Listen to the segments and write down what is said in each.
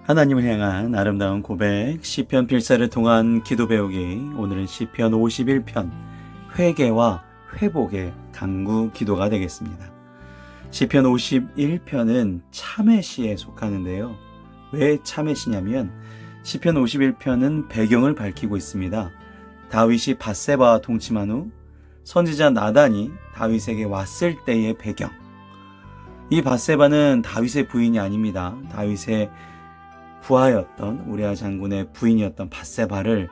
하나님을 향한 아름다운 고백, 시편 필사를 통한 기도 배우기. 오늘은 시편 51편 회개와 회복의 간구 기도가 되겠습니다. 시편 51편은 참회시에 속하는데요. 왜 참회시냐면 시편 51편은 배경을 밝히고 있습니다. 다윗이 밧세바와 동침한 후 선지자 나단이 다윗에게 왔을 때의 배경. 이 밧세바는 다윗의 부인이 아닙니다. 다윗의 부하였던 우리아 장군의 부인이었던 밧세바를,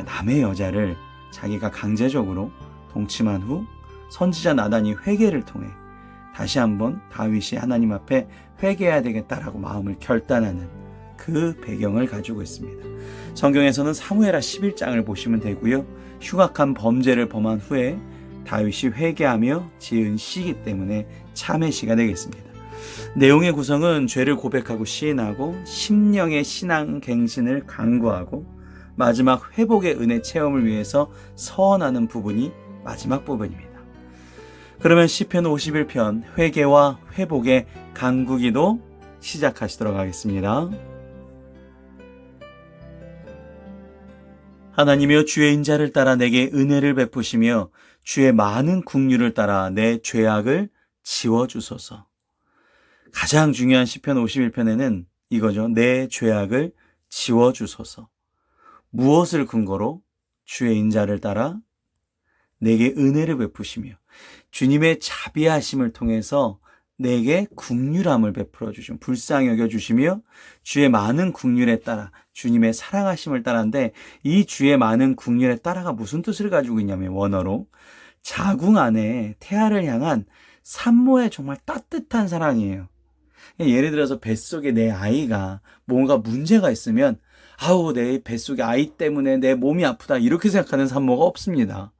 남의 여자를 자기가 강제적으로 동침한 후 선지자 나단이 회개를 통해 다시 한번 다윗이 하나님 앞에 회개해야 되겠다라고 마음을 결단하는 그 배경을 가지고 있습니다. 성경에서는 사무엘하 11장을 보시면 되고요. 흉악한 범죄를 범한 후에 다윗이 회개하며 지은 시이기 때문에 참회시가 되겠습니다. 내용의 구성은 죄를 고백하고 시인하고 심령의 신앙 갱신을 간구하고 마지막 회복의 은혜 체험을 위해서 서원하는 부분이 마지막 부분입니다. 그러면 시편 51편 회개와 회복의 간구기도 시작하시도록 하겠습니다. 하나님이여, 주의 인자를 따라 내게 은혜를 베푸시며 주의 많은 긍휼을 따라 내 죄악을 지워주소서. 가장 중요한 시편 51편에는 이거죠. 내 죄악을 지워주소서. 무엇을 근거로? 주의 인자를 따라 내게 은혜를 베푸시며 주님의 자비하심을 통해서 내게 긍휼함을 베풀어 주시며 불쌍히 여겨 주시며 주의 많은 긍휼에 따라 주님의 사랑하심을 따라인데, 이 주의 많은 긍휼에 따라가 무슨 뜻을 가지고 있냐면 원어로 자궁 안에 태아를 향한 산모의 정말 따뜻한 사랑이에요. 예를 들어서 뱃속에 내 아이가 뭔가 문제가 있으면 아우, 내 뱃속에 아이 때문에 내 몸이 아프다 이렇게 생각하는 산모가 없습니다.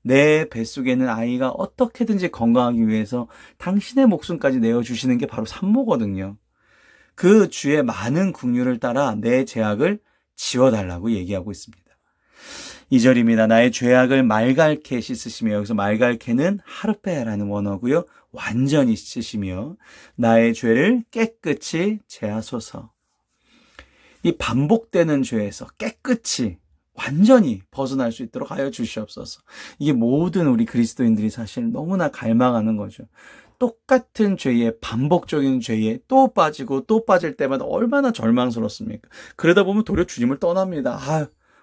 내 뱃속에 있는 아이가 어떻게든지 건강하기 위해서 당신의 목숨까지 내어주시는 게 바로 산모거든요. 그 주의 많은 긍휼을 따라 내 죄악을 지워달라고 얘기하고 있습니다. 2절입니다. 나의 죄악을 말갈케 씻으시며, 여기서 말갈케는 하르페라는 원어고요. 완전히 씻으시며 나의 죄를 깨끗이 제하소서. 이 반복되는 죄에서 깨끗이 완전히 벗어날 수 있도록 하여 주시옵소서. 이게 모든 우리 그리스도인들이 사실 너무나 갈망하는 거죠. 똑같은 죄에, 반복적인 죄에 또 빠지고 또 빠질 때마다 얼마나 절망스럽습니까? 그러다 보면 도리어 주님을 떠납니다.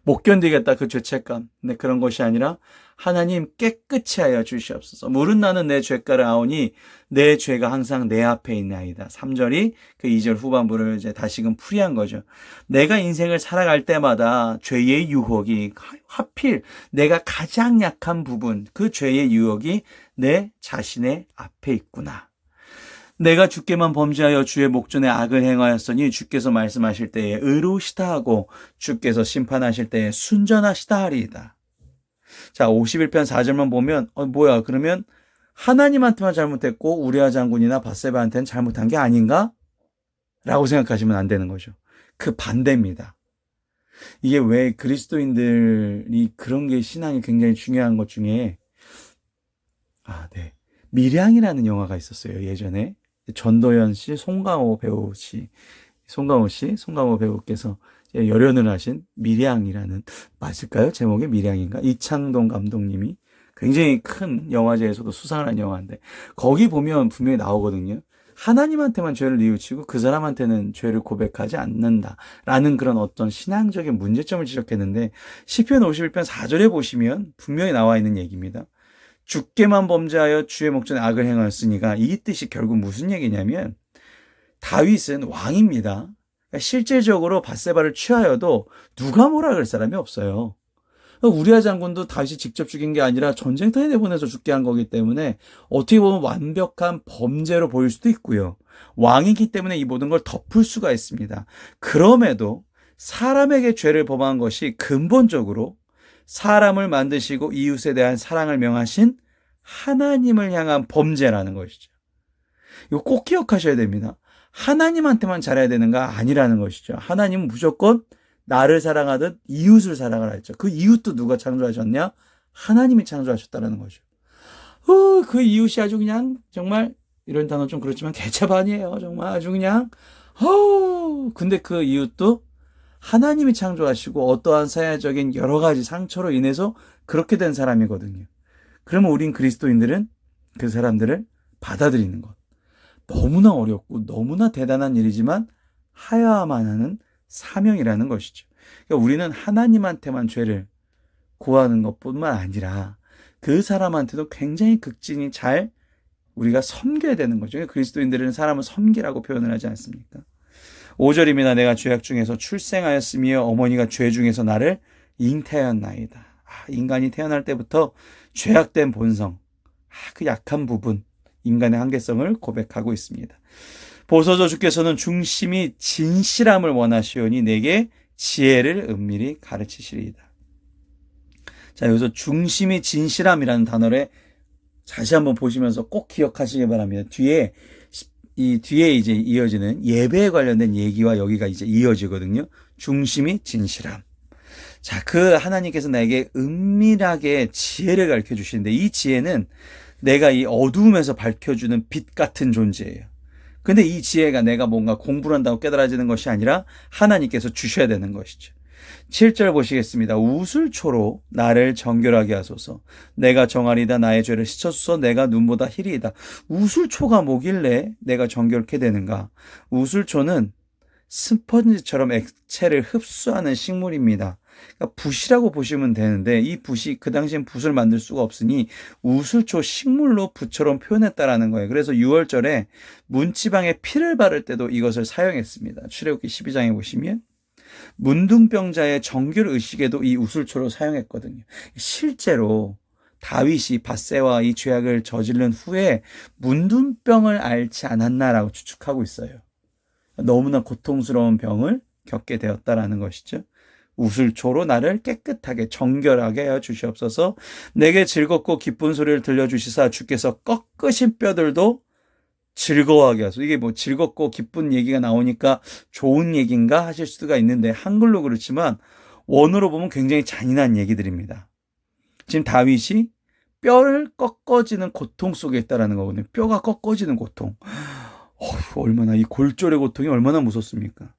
못 견디겠다, 그 죄책감. 근데 그런 것이 아니라 하나님 깨끗이 하여 주시옵소서. 물은 나는 내 죄가를 아오니 내 죄가 항상 내 앞에 있나이다. 3절이 그 2절 후반부를 이제 다시금 풀이한 거죠. 내가 인생을 살아갈 때마다 죄의 유혹이, 하필 내가 가장 약한 부분, 그 죄의 유혹이 내 자신의 앞에 있구나. 내가 주께만 범죄하여 주의 목전에 악을 행하였으니 주께서 말씀하실 때에 의로우시다 하고 주께서 심판하실 때에 순전하시다 하리이다. 자, 51편 4절만 보면 뭐야, 그러면 하나님한테만 잘못했고 우리아 장군이나 밧세바한테는 잘못한 게 아닌가? 라고 생각하시면 안 되는 거죠. 그 반대입니다. 이게 왜 그리스도인들이 그런 게 신앙이 굉장히 중요한 것 중에 밀양이라는 영화가 있었어요. 예전에 전도연 씨, 송강호 배우께서 열연을 하신 밀양이라는, 맞을까요? 제목이 밀양인가? 이창동 감독님이 굉장히 큰 영화제에서도 수상을 한 영화인데, 거기 보면 분명히 나오거든요. 하나님한테만 죄를 뉘우치고 그 사람한테는 죄를 고백하지 않는다라는 그런 어떤 신앙적인 문제점을 지적했는데, 시편 51편 4절에 보시면 분명히 나와 있는 얘기입니다. 주께만 범죄하여 주의 목전에 악을 행하였으니까, 이 뜻이 결국 무슨 얘기냐면 다윗은 왕입니다. 그러니까 실질적으로 밧세바를 취하여도 누가 뭐라 그럴 사람이 없어요. 우리아 장군도 다윗이 직접 죽인 게 아니라 전쟁터에 내보내서 죽게 한 거기 때문에 어떻게 보면 완벽한 범죄로 보일 수도 있고요. 왕이기 때문에 이 모든 걸 덮을 수가 있습니다. 그럼에도 사람에게 죄를 범한 것이 근본적으로 사람을 만드시고 이웃에 대한 사랑을 명하신 하나님을 향한 범죄라는 것이죠. 이거 꼭 기억하셔야 됩니다. 하나님한테만 잘해야 되는 거 아니라는 것이죠. 하나님은 무조건 나를 사랑하듯 이웃을 사랑하라 했죠. 그 이웃도 누가 창조하셨냐? 하나님이 창조하셨다는 거죠. 그 이웃이 아주 그냥 정말, 이런 단어 좀 그렇지만 개차반이에요. 정말 아주 그냥 근데 그 이웃도 하나님이 창조하시고 어떠한 사회적인 여러 가지 상처로 인해서 그렇게 된 사람이거든요. 그러면 우린 그리스도인들은 그 사람들을 받아들이는 것. 너무나 어렵고 너무나 대단한 일이지만 하야만 하는 사명이라는 것이죠. 그러니까 우리는 하나님한테만 죄를 구하는 것뿐만 아니라 그 사람한테도 굉장히 극진히 잘 우리가 섬겨야 되는 거죠. 그리스도인들은 사람을 섬기라고 표현을 하지 않습니까? 5절입니다. 내가 죄악 중에서 출생하였으며 어머니가 죄 중에서 나를 잉태하였나이다. 인간이 태어날 때부터 죄악된 본성, 그 약한 부분, 인간의 한계성을 고백하고 있습니다. 보소서 주께서는 중심이 진실함을 원하시오니 내게 지혜를 은밀히 가르치시리이다. 자, 여기서 중심이 진실함이라는 단어를 다시 한번 보시면서 꼭 기억하시기 바랍니다. 뒤에 이제 이어지는 예배에 관련된 얘기와 여기가 이제 이어지거든요. 중심이 진실함. 자, 그 하나님께서 나에게 은밀하게 지혜를 가르쳐 주시는데 이 지혜는 내가 이 어두움에서 밝혀주는 빛 같은 존재예요. 근데 이 지혜가 내가 뭔가 공부를 한다고 깨달아지는 것이 아니라 하나님께서 주셔야 되는 것이죠. 7절 보시겠습니다. 우슬초로 나를 정결하게 하소서. 내가 정하리다. 나의 죄를 씻어주소서. 내가 눈보다 희리이다. 우슬초가 뭐길래 내가 정결케 되는가? 우슬초는 스펀지처럼 액체를 흡수하는 식물입니다. 그러니까 붓이라고 보시면 되는데 이 붓이 그 당시엔 붓을 만들 수가 없으니 우슬초 식물로 붓처럼 표현했다라는 거예요. 그래서 6월절에 문지방에 피를 바를 때도 이것을 사용했습니다. 출애굽기 12장에 보시면 문둥병자의 정결 의식에도 이 우슬초를 사용했거든요. 실제로 다윗이 밧세와 이 죄악을 저지른 후에 문둥병을 앓지 않았나라고 추측하고 있어요. 너무나 고통스러운 병을 겪게 되었다라는 것이죠. 우슬초로 나를 깨끗하게 정결하게 하여 주시옵소서. 내게 즐겁고 기쁜 소리를 들려주시사 주께서 꺾으신 뼈들도 즐거워하게 하소서. 이게 뭐 즐겁고 기쁜 얘기가 나오니까 좋은 얘기인가 하실 수가 있는데 한글로 그렇지만 원어로 보면 굉장히 잔인한 얘기들입니다. 지금 다윗이 뼈를 꺾어지는 고통 속에 있다라는 거거든요. 뼈가 꺾어지는 고통. 얼마나 이 골절의 고통이 얼마나 무섭습니까?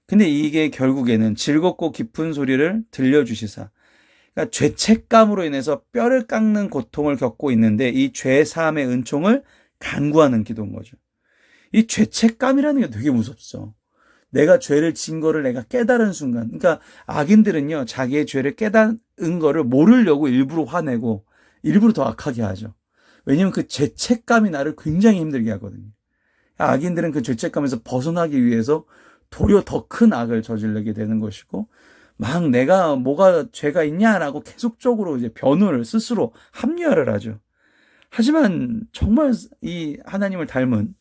근데 이게 결국에는 즐겁고 기쁜 소리를 들려주시사. 그러니까 죄책감으로 인해서 뼈를 깎는 고통을 겪고 있는데 이 죄사함의 은총을 간구하는 기도인 거죠. 이 죄책감이라는 게 되게 무섭죠. 내가 죄를 진 거를 내가 깨달은 순간. 그러니까 악인들은요, 자기의 죄를 깨달은 거를 모르려고 일부러 화내고 일부러 더 악하게 하죠. 왜냐하면 그 죄책감이 나를 굉장히 힘들게 하거든요. 악인들은 그 죄책감에서 벗어나기 위해서 도리어 더 큰 악을 저지르게 되는 것이고, 막 내가 뭐가 죄가 있냐라고 계속적으로 이제 변호를 스스로 합리화를 하죠. 하지만 정말 이 하나님을 닮은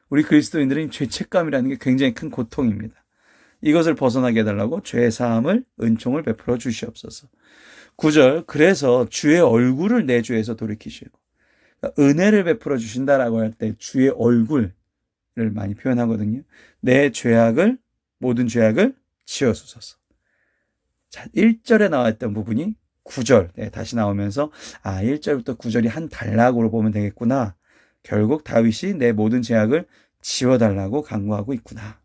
우리 그리스도인들은 죄책감이라는 게 굉장히 큰 고통입니다. 이것을 벗어나게 해달라고 죄사함을 은총을 베풀어 주시옵소서. 9절 그래서 주의 얼굴을 내 죄에서 돌이키시고, 그러니까 은혜를 베풀어 주신다라고 할 때 주의 얼굴을 많이 표현하거든요. 내 죄악을 모든 죄악을 지어주소서. 자, 1절에 나왔던 부분이 9절 다시 나오면서 1절부터 9절이 한 단락으로 보면 되겠구나. 결국 다윗이 내 모든 죄악을 지워달라고 간구하고 있구나.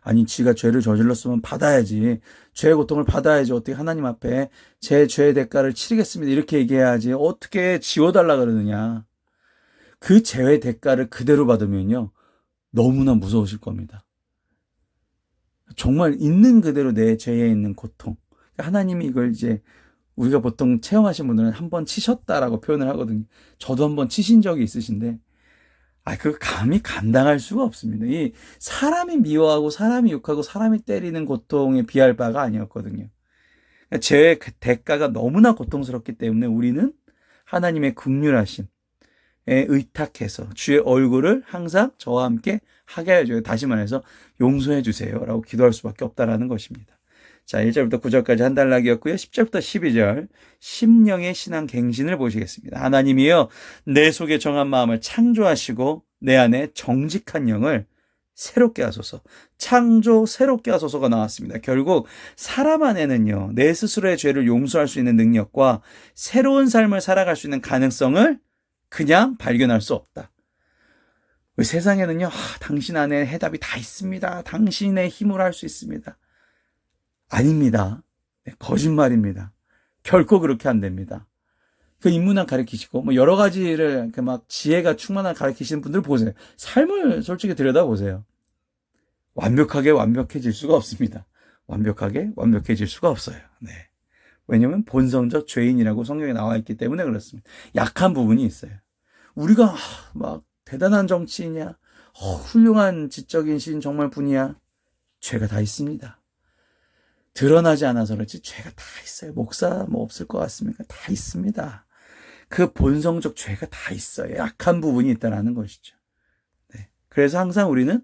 아니 지가 죄를 저질렀으면 받아야지. 죄의 고통을 받아야지. 어떻게 하나님 앞에 제 죄의 대가를 치르겠습니다. 이렇게 얘기해야지. 어떻게 지워달라 그러느냐. 그 죄의 대가를 그대로 받으면요. 너무나 무서우실 겁니다. 정말 있는 그대로 내 죄에 있는 고통. 하나님이 이걸 이제 우리가 보통 체험하신 분들은 한번 치셨다라고 표현을 하거든요. 저도 한번 치신 적이 있으신데 그 감히 감당할 수가 없습니다. 이 사람이 미워하고 사람이 욕하고 사람이 때리는 고통에 비할 바가 아니었거든요. 죄의 그 대가가 너무나 고통스럽기 때문에 우리는 하나님의 긍휼하심에 의탁해서 주의 얼굴을 항상 저와 함께 하게 해줘요. 다시 말해서 용서해 주세요라고 기도할 수밖에 없다라는 것입니다. 자, 1절부터 9절까지 한 단락이었고요. 10절부터 12절 심령의 신앙 갱신을 보시겠습니다. 하나님이여 내 속에 정한 마음을 창조하시고 내 안에 정직한 영을 새롭게 하소서. 창조 새롭게 하소서가 나왔습니다. 결국 사람 안에는요, 내 스스로의 죄를 용서할 수 있는 능력과 새로운 삶을 살아갈 수 있는 가능성을 그냥 발견할 수 없다. 세상에는요, 당신 안에 해답이 다 있습니다. 당신의 힘으로 할 수 있습니다. 아닙니다. 거짓말입니다. 결코 그렇게 안 됩니다. 그 인문학 가르치시고 뭐 여러 가지를 막 지혜가 충만한 가르치시는 분들 보세요. 삶을 솔직히 들여다보세요. 완벽해질 수가 없습니다. 완벽해질 수가 없어요. 네. 왜냐면 본성적 죄인이라고 성경에 나와 있기 때문에 그렇습니다. 약한 부분이 있어요. 우리가 막 대단한 정치인이야, 훌륭한 지적인 시인 정말 분이야, 죄가 다 있습니다. 드러나지 않아서 그렇지 죄가 다 있어요. 목사 뭐 없을 것 같습니까? 다 있습니다. 그 본성적 죄가 다 있어요. 약한 부분이 있다는 것이죠. 네. 그래서 항상 우리는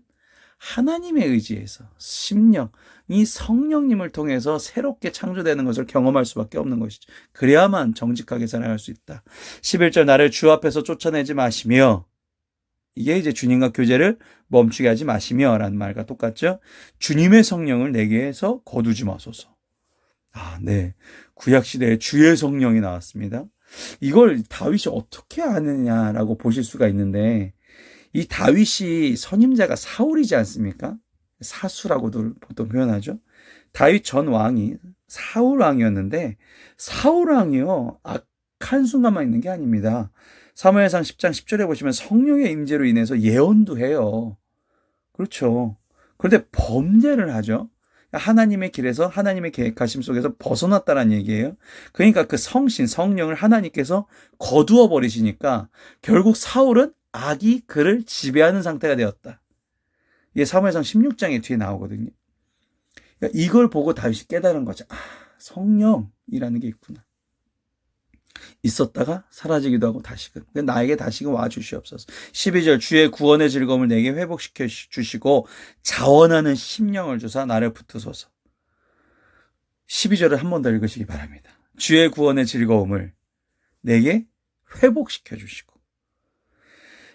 하나님의 의지에서 심령이 성령님을 통해서 새롭게 창조되는 것을 경험할 수밖에 없는 것이죠. 그래야만 정직하게 살아갈 수 있다. 11절 나를 주 앞에서 쫓아내지 마시며, 이게 이제 주님과 교제를 멈추게 하지 마시며 라는 말과 똑같죠. 주님의 성령을 내게서 거두지 마소서. 네. 구약시대에 주의 성령이 나왔습니다. 이걸 다윗이 어떻게 아느냐라고 보실 수가 있는데, 이 다윗이 선임자가 사울이지 않습니까? 사수라고도 보통 표현하죠. 다윗 전 왕이 사울 왕이었는데, 사울 왕이요, 악한 순간만 있는 게 아닙니다. 사무엘상 10장 10절에 보시면 성령의 임재로 인해서 예언도 해요. 그렇죠. 그런데 범죄를 하죠. 하나님의 길에서 하나님의 계획하심 속에서 벗어났다는 얘기예요. 그러니까 그 성령을 하나님께서 거두어 버리시니까 결국 사울은 악이 그를 지배하는 상태가 되었다. 이게 사무엘상 16장에 뒤에 나오거든요. 그러니까 이걸 보고 다윗이 깨달은 거죠. 성령이라는 게 있구나. 있었다가 사라지기도 하고 다시금 나에게 다시금 와주시옵소서. 12절 주의 구원의 즐거움을 내게 회복시켜 주시고 자원하는 심령을 주사 나를 붙드소서. 12절을 한 번 더 읽으시기 바랍니다. 주의 구원의 즐거움을 내게 회복시켜 주시고,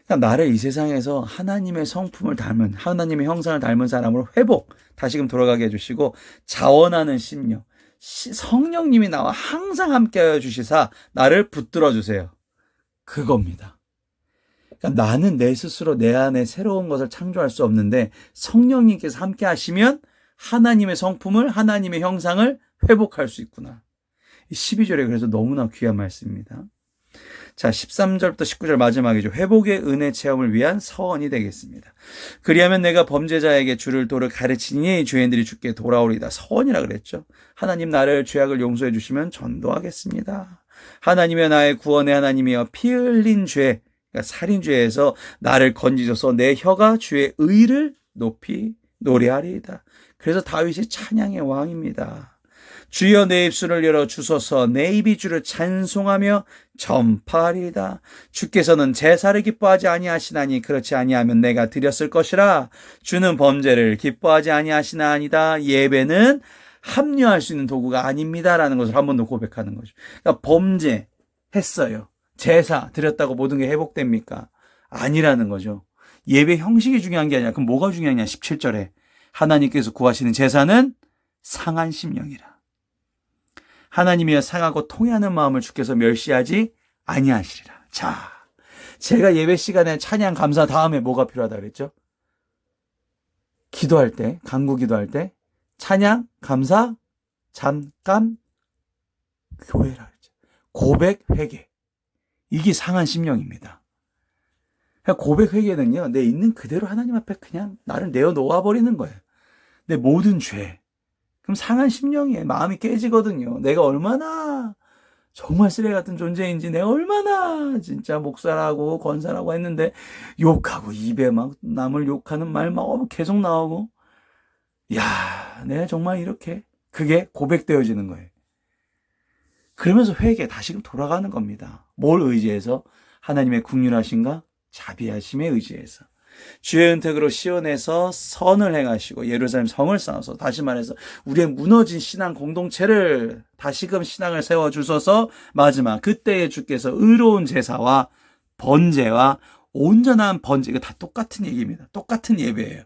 그러니까 나를 이 세상에서 하나님의 성품을 닮은, 하나님의 형상을 닮은 사람으로 다시금 돌아가게 해주시고, 자원하는 심령, 성령님이 나와 항상 함께하여 주시사 나를 붙들어 주세요. 그겁니다. 그러니까 나는 내 스스로 내 안에 새로운 것을 창조할 수 없는데 성령님께서 함께 하시면 하나님의 성품을, 하나님의 형상을 회복할 수 있구나. 12절에 그래서 너무나 귀한 말씀입니다. 자, 13절부터 19절 마지막이죠. 회복의 은혜 체험을 위한 서원이 되겠습니다. 그리하면 내가 범죄자에게 주를 도를 가르치니 죄인들이 주께 돌아오리다. 서원이라 그랬죠. 하나님 나를 죄악을 용서해 주시면 전도하겠습니다. 하나님이여 나의 구원의 하나님이여 피 흘린 죄, 그러니까 살인죄에서 나를 건지셔서 내 혀가 주의 의를 높이 노래하리이다. 그래서 다윗이 찬양의 왕입니다. 주여 내 입술을 열어 주소서. 내 입이 주를 찬송하며 전파하리이다. 주께서는 제사를 기뻐하지 아니하시나니 그렇지 아니하면 내가 드렸을 것이라. 주는 범죄를 기뻐하지 아니하시나이다. 예배는 합류할 수 있는 도구가 아닙니다라는 것을 한 번 더 고백하는 거죠. 그러니까 범죄했어요. 제사 드렸다고 모든 게 회복됩니까? 아니라는 거죠. 예배 형식이 중요한 게 아니라 그럼 뭐가 중요하냐? 17절에 하나님께서 구하시는 제사는 상한 심령이라. 하나님이여 상하고 통회하는 마음을 주께서 멸시하지 아니하시리라. 자, 제가 예배 시간에 찬양 감사 다음에 뭐가 필요하다 그랬죠? 기도할 때, 간구 기도할 때 찬양, 감사, 잠깐 교회라 그랬죠. 고백, 회개. 이게 상한 심령입니다. 고백, 회개는요, 내 있는 그대로 하나님 앞에 그냥 나를 내어놓아 버리는 거예요. 내 모든 죄. 그럼 상한 심령이에요. 마음이 깨지거든요. 내가 얼마나 정말 쓰레기 같은 존재인지, 내가 얼마나 진짜 목사라고 권사라고 했는데 욕하고 입에 막 남을 욕하는 말 막 계속 나오고, 야, 내가 정말 이렇게, 그게 고백되어지는 거예요. 그러면서 회개 다시금 돌아가는 겁니다. 뭘 의지해서? 하나님의 긍휼하심과 자비하심에 의지해서. 주의 은택으로 시온에서 선을 행하시고 예루살렘 성을 쌓아서, 다시 말해서 우리의 무너진 신앙 공동체를 다시금 신앙을 세워주셔서 마지막 그때에 주께서 의로운 제사와 번제와 온전한 번제, 이거 다 똑같은 얘기입니다. 똑같은 예배예요.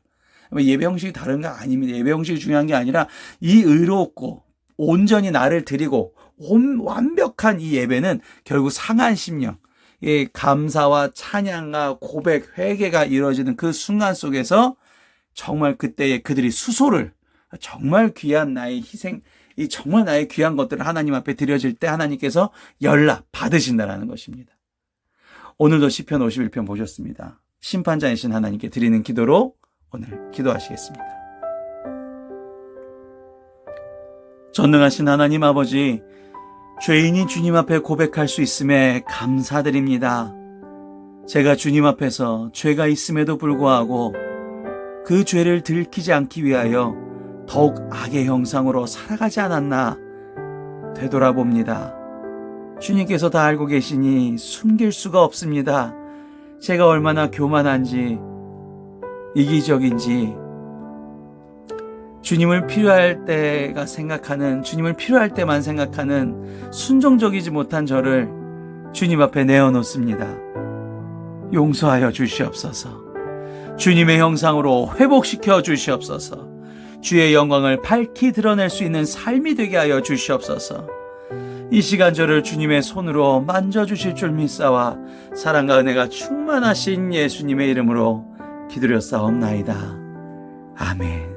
예배 형식이 다른 거 아닙니다. 예배 형식이 중요한 게 아니라 이 의롭고 온전히 나를 드리고 완벽한 이 예배는 결국 상한 심령, 이 감사와 찬양과 고백, 회개가 이루어지는 그 순간 속에서 정말 그때에 그들이 수소를, 정말 귀한 나의 희생, 이 정말 나의 귀한 것들을 하나님 앞에 드려질 때 하나님께서 연락 받으신다라는 것입니다. 오늘도 시편 51편 보셨습니다. 심판자이신 하나님께 드리는 기도로 오늘 기도하시겠습니다. 전능하신 하나님 아버지, 죄인이 주님 앞에 고백할 수 있음에 감사드립니다. 제가 주님 앞에서 죄가 있음에도 불구하고 그 죄를 들키지 않기 위하여 더욱 악의 형상으로 살아가지 않았나 되돌아봅니다. 주님께서 다 알고 계시니 숨길 수가 없습니다. 제가 얼마나 교만한지, 이기적인지, 주님을 필요할 때가 생각하는, 주님을 필요할 때만 생각하는 순종적이지 못한 저를 주님 앞에 내어놓습니다. 용서하여 주시옵소서. 주님의 형상으로 회복시켜 주시옵소서. 주의 영광을 밝히 드러낼 수 있는 삶이 되게 하여 주시옵소서. 이 시간 저를 주님의 손으로 만져주실 줄 믿사와 사랑과 은혜가 충만하신 예수님의 이름으로 기도드렸사옵나이다. 아멘.